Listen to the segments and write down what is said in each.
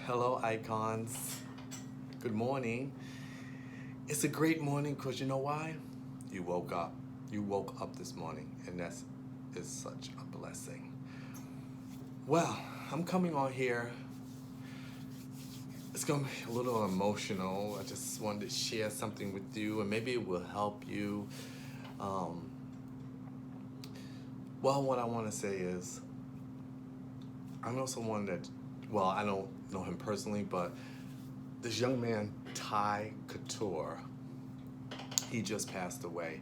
Hello, icons. Good morning. It's a great morning because you know why? You woke up. You woke up this morning, and that's is such a blessing. Well, I'm coming on here. It's gonna be a little emotional. I just wanted to share something with you, and maybe it will help you. Um, well, what I want to say is, I know someone that, well, I don't know him personally, but this young man, Ty Couture, he just passed away.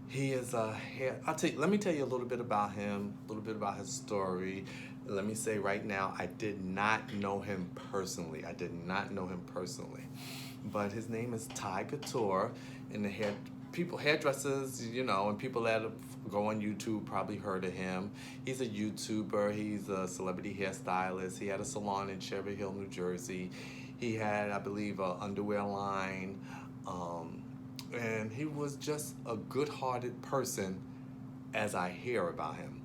He is a hair. Let me tell you a little bit about him, a little bit about his story. Let me say right now, I did not know him personally. I did not know him personally, but his name is Ty Couture, and the hairdressers, and people that go on YouTube probably heard of him. He's a YouTuber. He's a celebrity hairstylist. He had a salon in Cherry Hill, New Jersey. He had, I believe, an underwear line. And he was just a good-hearted person, as I hear about him.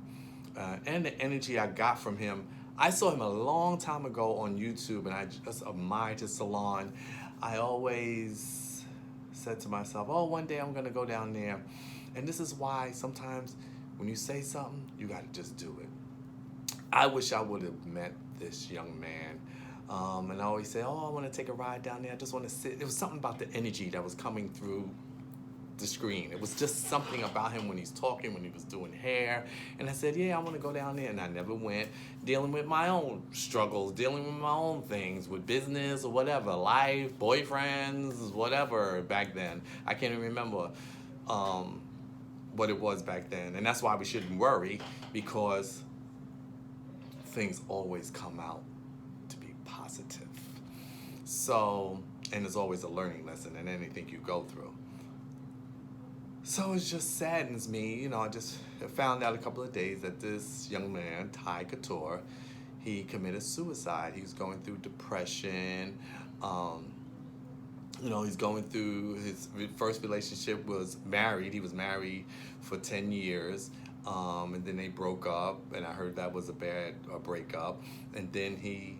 And the energy I got from him. I saw him a long time ago on YouTube, and I just admired his salon. I always said to myself, oh, one day I'm going to go down there. And this is why sometimes when you say something, you got to just do it. I wish I would have met this young man. And I always say, oh, I want to take a ride down there. I just want to sit. It was something about the energy that was coming through the screen. It was just something about him when he's talking, when he was doing hair. And I said, yeah, I want to go down there. And I never went, dealing with my own struggles, dealing with my own things, with business or whatever, life, boyfriends, whatever back then. I can't even remember what it was back then. And that's why we shouldn't worry, because things always come out to be positive. So, and there's always a learning lesson in anything you go through. So it just saddens me, I just found out a couple of days that this young man, Ty Couture, he committed suicide. He was going through depression. He's going through his first relationship was married. He was married for 10 years. And then they broke up, and I heard that was a breakup. And then he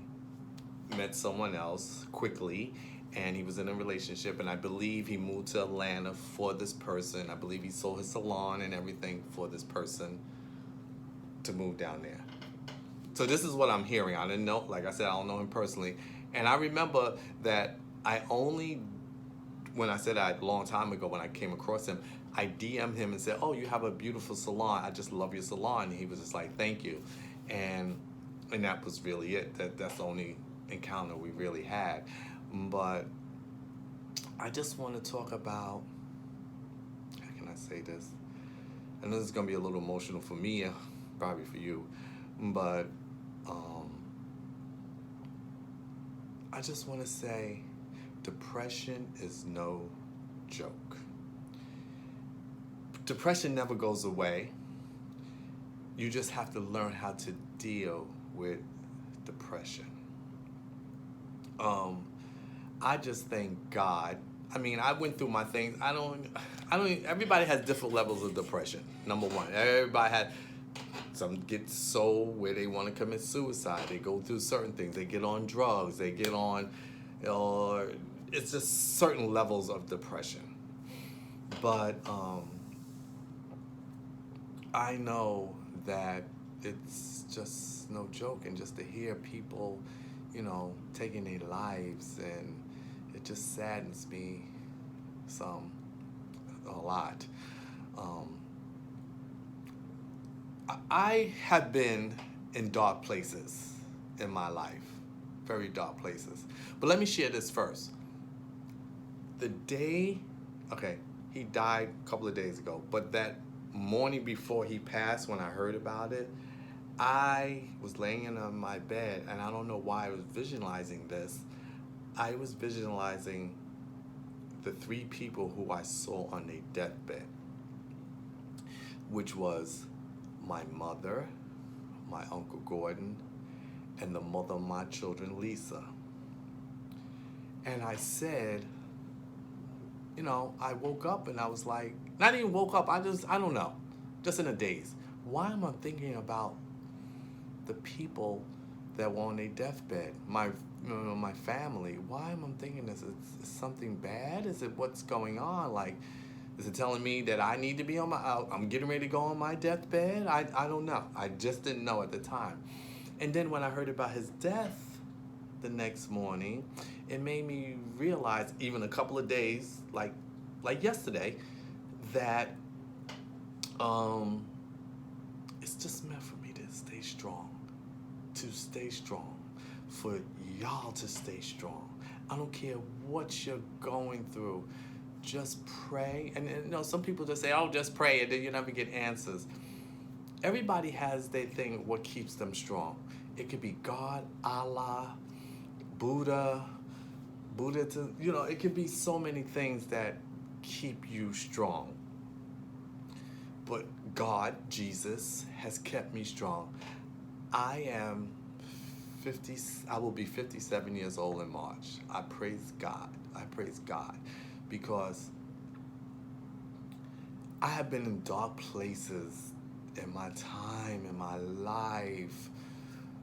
met someone else quickly, and he was in a relationship, and I believe he moved to Atlanta for this person. I believe he sold his salon and everything for this person to move down there. So this is what I'm hearing. I didn't know, like I said, I don't know him personally. And I remember that when I said that a long time ago, when I came across him, I DM'd him and said, oh, you have a beautiful salon. I just love your salon. And he was just like, thank you. And that was really it. That's the only encounter we really had. But I just want to talk about, how can I say this? I know this is going to be a little emotional for me, probably for you, but I just want to say depression is no joke. Depression never goes away. You just have to learn how to deal with depression. I just thank God. I mean, I went through my things. Everybody has different levels of depression. Number one, everybody had, some get so where they want to commit suicide. They go through certain things. They get on drugs. They get on, it's just certain levels of depression. But I know that it's just no joke, and just to hear people, taking their lives, and it just saddens me a lot. I have been in dark places in my life, very dark places. But let me share this first. The day, he died a couple of days ago, but that morning before he passed, when I heard about it, I was laying in my bed, and I don't know why I was visualizing this. I was visualizing the three people who I saw on their deathbed, which was my mother, my Uncle Gordon, and the mother of my children, Lisa. And I said, I woke up and I was like, not even woke up, I don't know, just in a daze. Why am I thinking about the people that were on their deathbed. My family. Why am I thinking this? Is something bad? Is it what's going on? Like, is it telling me that I need to be on I'm getting ready to go on my deathbed? I don't know. I just didn't know at the time. And then when I heard about his death the next morning, it made me realize, even a couple of days, like yesterday, that it's just meant for me to stay strong. To stay strong. For y'all to stay strong. I don't care what you're going through. Just pray. And you know, some people just say, oh, just pray, and then you never get answers. Everybody has their thing, what keeps them strong. It could be God, Allah, Buddha, it could be so many things that keep you strong. But God, Jesus, has kept me strong. I will be 57 years old in March. I praise God. Because I have been in dark places in my time, in my life,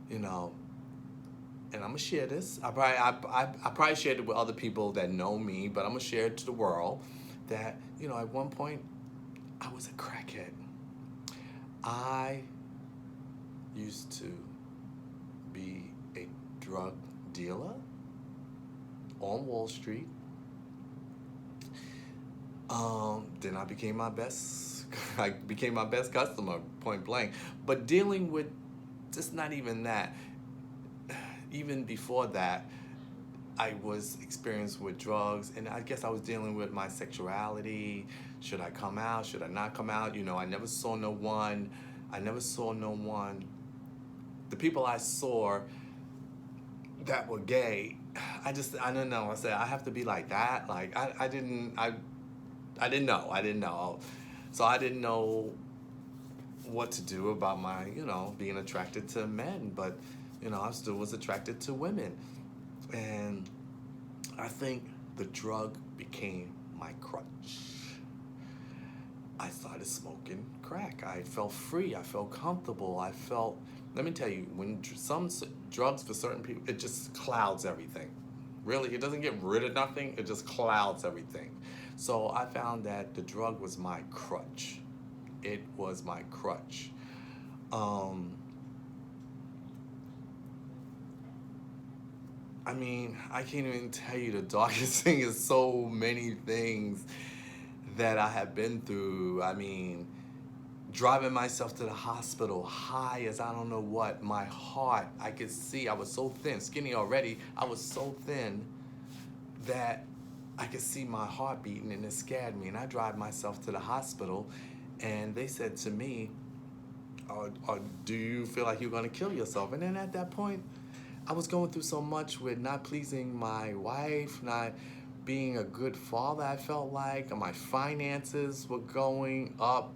and I'm gonna share this. I probably shared it with other people that know me, but I'm gonna share it to the world that, at one point, I was a crackhead. I used to be a drug dealer on Wall Street. Then I became my best customer, point blank. But dealing with just not even that. Even before that, I was experienced with drugs, and I guess I was dealing with my sexuality. Should I come out? Should I not come out? I never saw no one. The people I saw that were gay, I don't know. I said, I have to be like that. Like, I didn't know. So I didn't know what to do about my, being attracted to men. But, I still was attracted to women. And I think the drug became my crutch. I started smoking crack. I felt free. I felt comfortable. Let me tell you, when some drugs for certain people, it just clouds everything. Really, it doesn't get rid of nothing. It just clouds everything. So I found that the drug was my crutch. It was my crutch. I can't even tell you, the darkest thing is so many things that I have been through. Driving myself to the hospital, high as I don't know what. My heart, I could see, I was so thin, skinny already. I was so thin that I could see my heart beating, and it scared me. And I drive myself to the hospital, and they said to me, do you feel like you're gonna kill yourself? And then at that point, I was going through so much with not pleasing my wife, not being a good father. I felt like my finances were going down,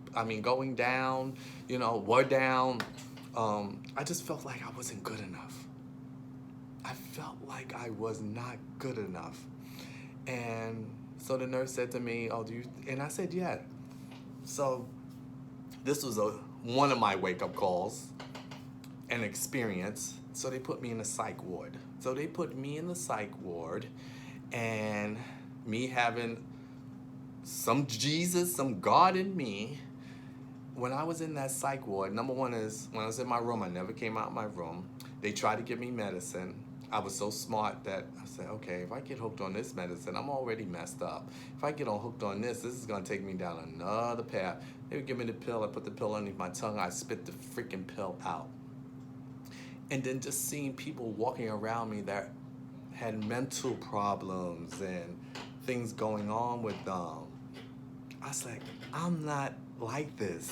were down. I just felt like I wasn't good enough. I felt like I was not good enough. And so the nurse said to me, and I said, yeah. So this was one of my wake-up calls, an experience. So they put me in the psych ward. And me having some Jesus, some God in me, when I was in that psych ward, number one is, when I was in my room, I never came out of my room. They tried to give me medicine. I was so smart that I said, okay, if I get hooked on this medicine, I'm already messed up. If I get hooked on this is going to take me down another path. They would give me the pill. I put the pill underneath my tongue. I spit the freaking pill out. And then just seeing people walking around me that had mental problems and things going on with them, I was like, I'm not like this.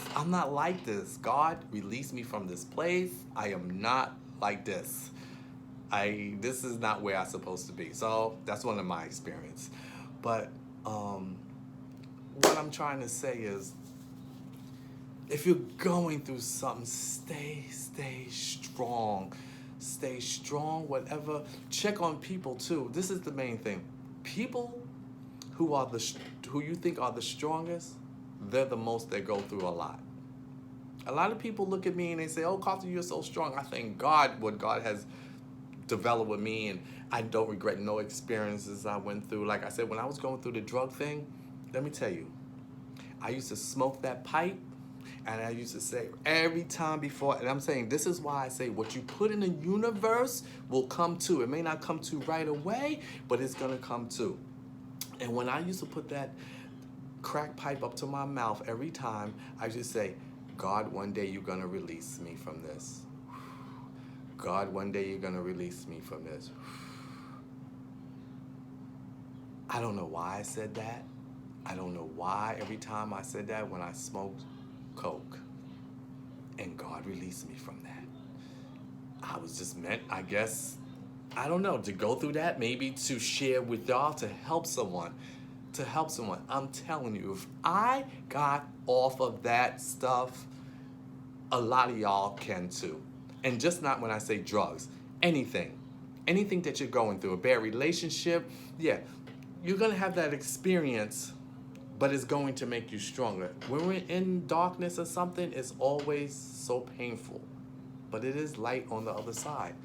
God, release me from this place. I am not like this. This is not where I'm supposed to be. So that's one of my experience. But what I'm trying to say is, if you're going through something, stay strong. Stay strong, whatever. Check on people too. This is the main thing. People who you think are the strongest, they're the most that go through a lot. A lot of people look at me and they say, "Oh, Carlton, you're so strong." I thank God what God has developed with me, and I don't regret no experiences I went through. Like I said, when I was going through the drug thing, let me tell you, I used to smoke that pipe, and I used to say every time before, and I'm saying this is why I say what you put in the universe will come to. It may not come to right away, but it's gonna come to. And when I used to put that crack pipe up to my mouth every time, I just say, God, one day you're gonna release me from this. God, one day you're gonna release me from this. I don't know why I said that. I don't know why every time I said that when I smoked coke. And God released me from that. I was just meant, I guess, I don't know, to go through that, maybe to share with y'all, to help someone. To help someone. I'm telling you, if I got off of that stuff, a lot of y'all can too. And just not when I say drugs, anything. Anything that you're going through, a bad relationship, yeah, you're gonna have that experience, but it's going to make you stronger. When we're in darkness or something, it's always so painful, but it is light on the other side.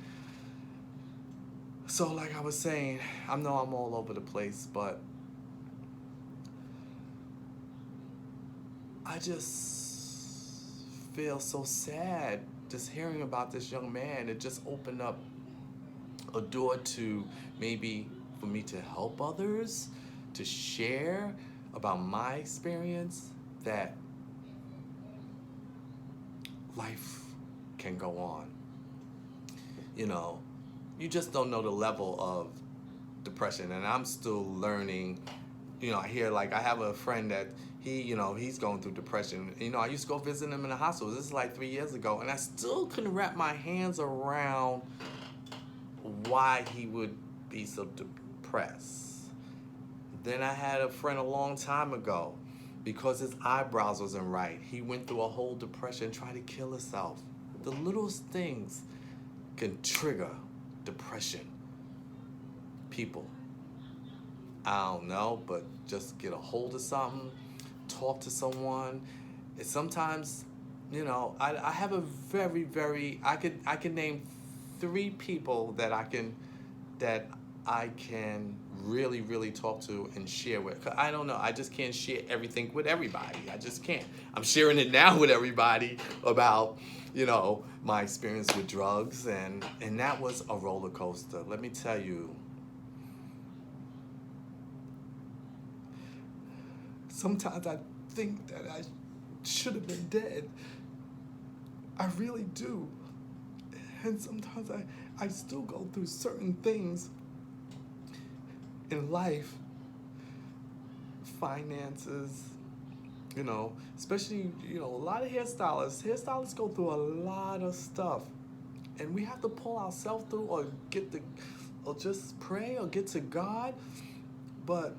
So like I was saying, I know I'm all over the place, but I just feel so sad just hearing about this young man. It just opened up a door to maybe for me to help others, to share about my experience, that life can go on. You know, you just don't know the level of depression, and I'm still learning. You know, I hear, like, I have a friend that he's going through depression. You know, I used to go visit him in the hospital. This is like 3 years ago, and I still couldn't wrap my hands around why he would be so depressed. Then I had a friend a long time ago, because his eyebrows wasn't right. He went through a whole depression, tried to kill himself. The littlest things can trigger depression. People, I don't know, but just get a hold of something, talk to someone. It's sometimes, I have a very, I can name 3 people that I can really talk to and share with. 'Cause I don't know, I just can't share everything with everybody. I just can't. I'm sharing it now with everybody about, my experience with drugs, and that was a roller coaster. Let me tell you. Sometimes I think that I should have been dead. I really do. And sometimes I still go through certain things in life, finances, especially, a lot of hairstylists go through a lot of stuff. And we have to pull ourselves through, or just pray or get to God. But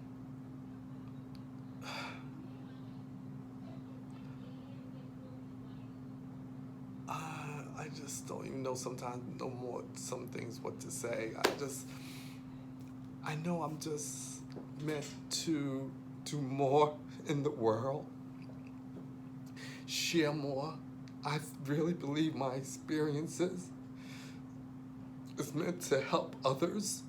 I just don't even know sometimes no more some things what to say. I know I'm just meant to do more in the world, share more. I really believe my experiences is meant to help others.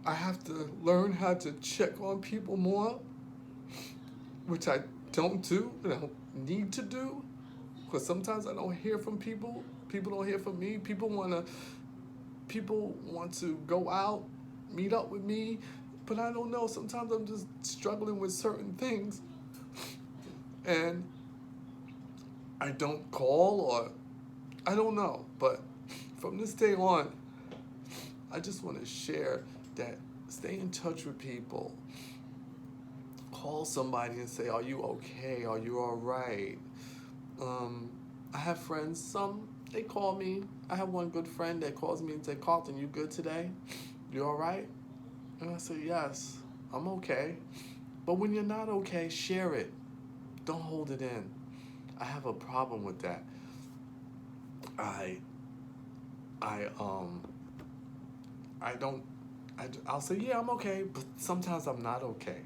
I have to learn how to check on people more, which I don't do, and I don't need to do, because sometimes I don't hear from people. People don't hear from me. People want to go out, meet up with me, but I don't know. Sometimes I'm just struggling with certain things, and I don't call, or I don't know. But from this day on, I just want to share that stay in touch with people. Call somebody and say, are you okay? Are you all right? I have friends, they call me. I have one good friend that calls me and say, Carlton, you good today? You all right? And I say, yes, I'm okay. But when you're not okay, share it. Don't hold it in. I have a problem with that. I'll say, yeah, I'm okay, but sometimes I'm not okay.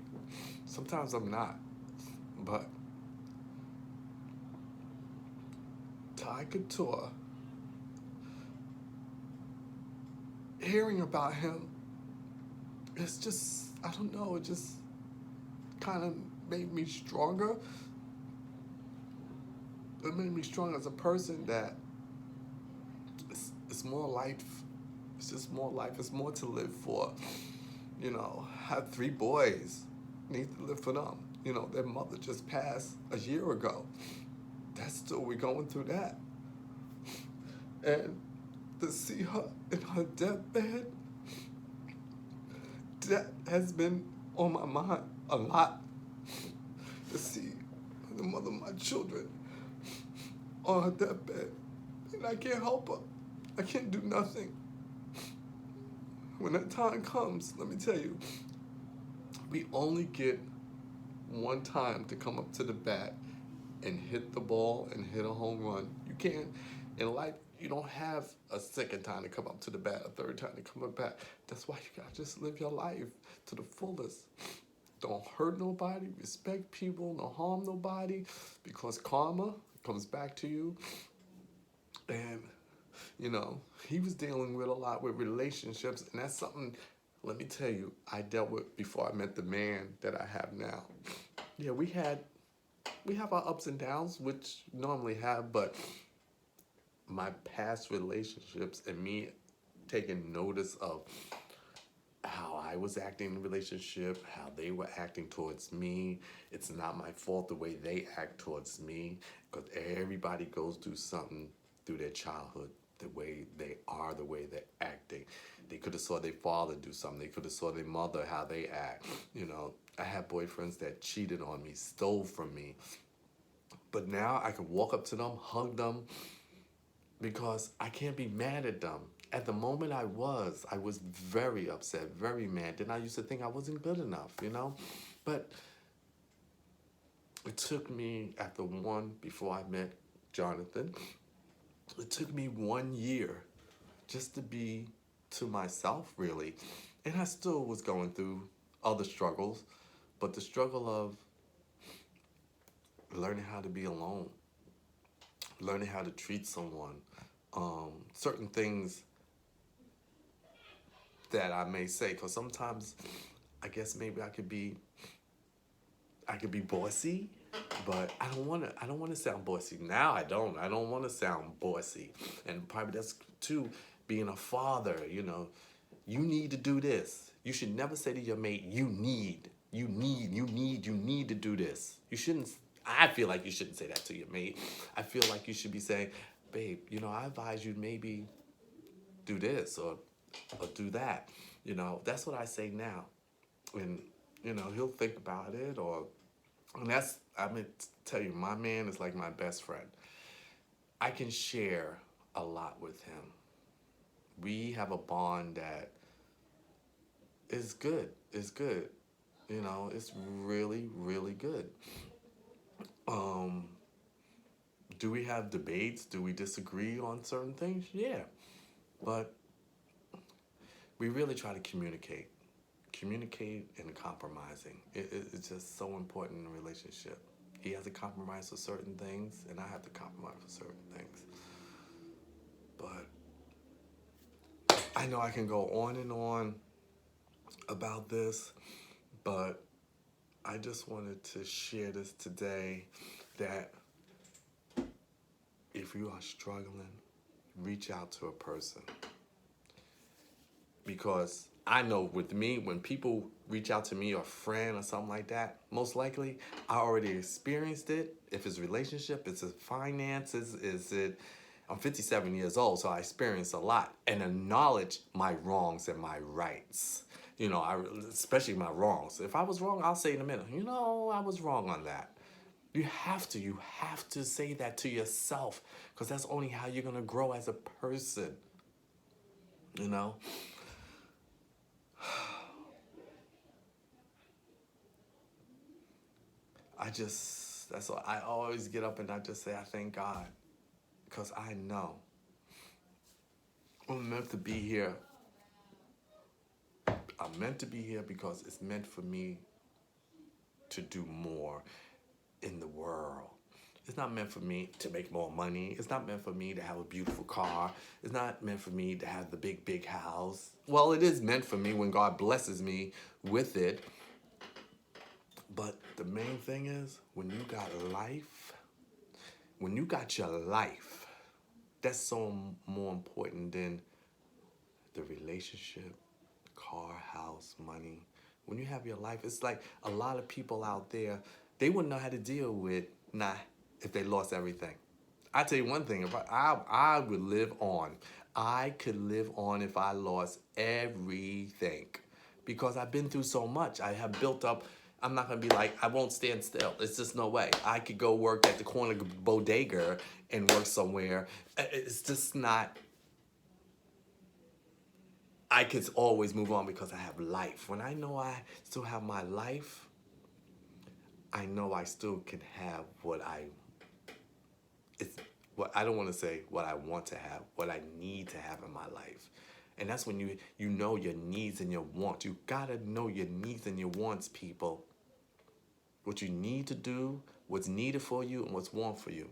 Sometimes I'm not. But Ty Couture, hearing about him, it's just, I don't know, it just kind of made me stronger. It made me strong as a person that it's more life. It's just more life. It's more to live for. I have 3 boys. Need to live for them. Their mother just passed a year ago. That's still, we're going through that. And to see her in her deathbed, that has been on my mind a lot. To see the mother of my children on her deathbed, and I can't help her. I can't do nothing. When that time comes, let me tell you, we only get one time to come up to the bat and hit the ball and hit a home run. You can't, in life, you don't have a second time to come up to the bat, a third time to come up bat. That's why you gotta just live your life to the fullest. Don't hurt nobody, respect people, don't harm nobody, because karma comes back to you. And he was dealing with a lot with relationships, and that's something, let me tell you, I dealt with before I met the man that I have now. Yeah, we have our ups and downs, which normally have, but my past relationships and me taking notice of how I was acting in the relationship, how they were acting towards me. It's not my fault the way they act towards me, because everybody goes through something through their childhood, the way they are, the way they're acting. They could have saw their father do something. They could have saw their mother, how they act. I had boyfriends that cheated on me, stole from me. But now I can walk up to them, hug them, because I can't be mad at them. At the moment I was very upset, very mad. Then I used to think I wasn't good enough, But it took me, before I met Jonathan, it took me 1 year just to be to myself, really. And I still was going through other struggles, but the struggle of learning how to be alone, learning how to treat someone, certain things that I may say, because sometimes I guess maybe I could be bossy, but I don't want to sound bossy. Now I don't want to sound bossy. And probably that's too, being a father, you need to do this. You should never say to your mate, you need to do this. You shouldn't, I feel like you shouldn't say that to your mate. I feel like you should be saying, babe, I advise you maybe do this or do that. That's what I say now. And, he'll think about it, and tell you, my man is like my best friend. I can share a lot with him. We have a bond that is good. It's good. It's really, really good. Do we have debates? Do we disagree on certain things? Yeah. But we really try to communicate and compromising. It's just so important in a relationship. He has to compromise for certain things, and I have to compromise for certain things. But I know I can go on and on about this, but I just wanted to share this today, that if you are struggling, reach out to a person. Because I know with me, when people reach out to me, or a friend or something like that, most likely I already experienced it. If it's relationship, it's finances, I'm 57 years old, so I experienced a lot and acknowledge my wrongs and my rights. Especially my wrongs. If I was wrong, I'll say in a minute, I was wrong on that. You have to say that to yourself, because that's only how you're going to grow as a person. That's all. I always get up and I just say, I thank God, because I know I'm meant to be here. I'm meant to be here because it's meant for me to do more. in the world. It's not meant for me to make more money. It's not meant for me to have a beautiful car. It's not meant for me to have the big, big house. Well, it is meant for me when God blesses me with it. But the main thing is when you got life, when you got your life, that's so more important than the relationship, car, house, money. When you have your life, it's like a lot of people out there, they wouldn't know how to deal with not if they lost everything. I tell you one thing, if I would live on. I could live on if I lost everything. Because I've been through so much. I have built up. I'm not gonna be like, I won't stand still. It's just no way. I could go work at the corner bodega and work somewhere. It's just not. I could always move on because I have life. When I know I still have my life, I know I still can have what it's what I don't want to say what I want to have, what I need to have in my life. And that's when you know your needs and your wants. You gotta know your needs and your wants, people. What you need to do, what's needed for you, and what's want for you.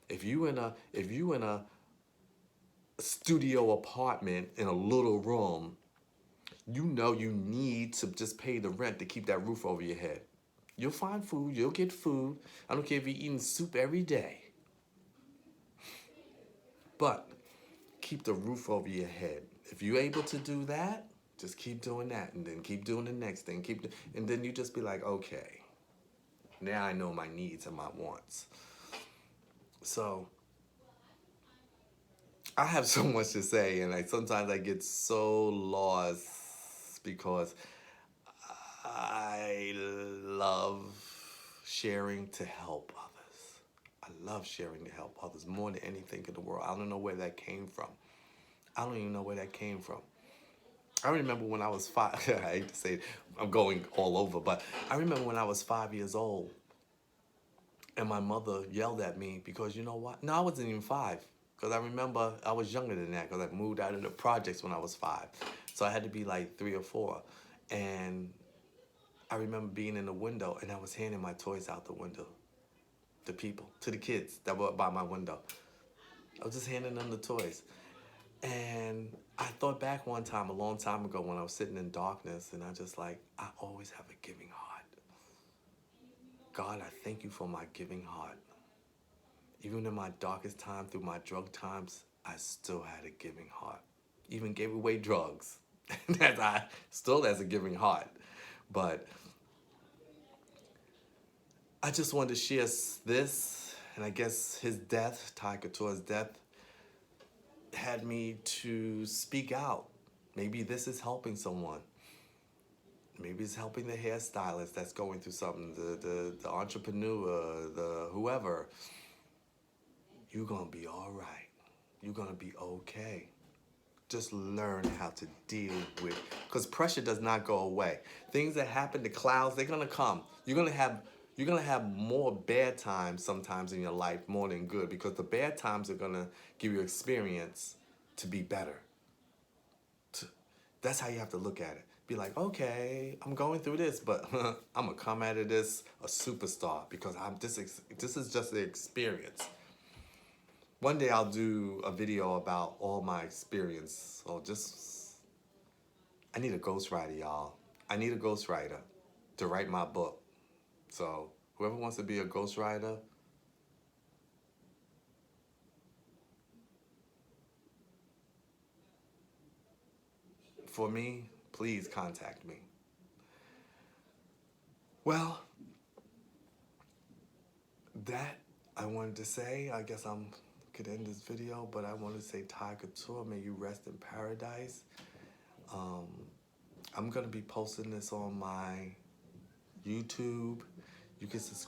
If you in a studio apartment in a little room, you know you need to just pay the rent to keep that roof over your head. You'll find food, you'll get food. I don't care if you're eating soup every day. But keep the roof over your head. If you're able to do that, just keep doing that and then keep doing the next thing. And then you just be like, okay, now I know my needs and my wants. So I have so much to say, and sometimes I get so lost because I love sharing to help others. I love sharing to help others more than anything in the world. I don't know where that came from. I don't even know where that came from. I remember when I was 5. I hate to say it, I'm going all over, but I remember when I was 5 years old and my mother yelled at me because you know what? No, I wasn't even 5. Because I remember I was younger than that because I moved out of the projects when I was 5. So I had to be like 3 or 4. And I remember being in the window and I was handing my toys out the window to people, to the kids that were by my window. I was just handing them the toys. And I thought back one time, a long time ago, when I was sitting in darkness, and I just like, I always have a giving heart. God, I thank you for my giving heart. Even in my darkest time, through my drug times, I still had a giving heart. Even gave away drugs. That I still has a giving heart. But I just wanted to share this, and I guess his death, Ty Couture's death, had me to speak out. Maybe this is helping someone. Maybe it's helping the hairstylist that's going through something, the entrepreneur, the whoever. You're gonna be all right. You're gonna be okay. Just learn how to deal with, because pressure does not go away. Things that happen, the clouds, they're gonna come. You're gonna have more bad times sometimes in your life more than good, because the bad times are gonna give you experience to be better. That's how you have to look at it. Be like, okay, I'm going through this, but I'm gonna come out of this a superstar because this is just the experience. One day I'll do a video about all my experience. So I need a ghostwriter, y'all. I need a ghostwriter to write my book. So whoever wants to be a ghostwriter, for me, please contact me. Well, that I wanted to say. I guess I'm could end this video, but I want to say Ty Couture, may you rest in paradise. Um, I'm gonna be posting this on my YouTube. You can subscribe.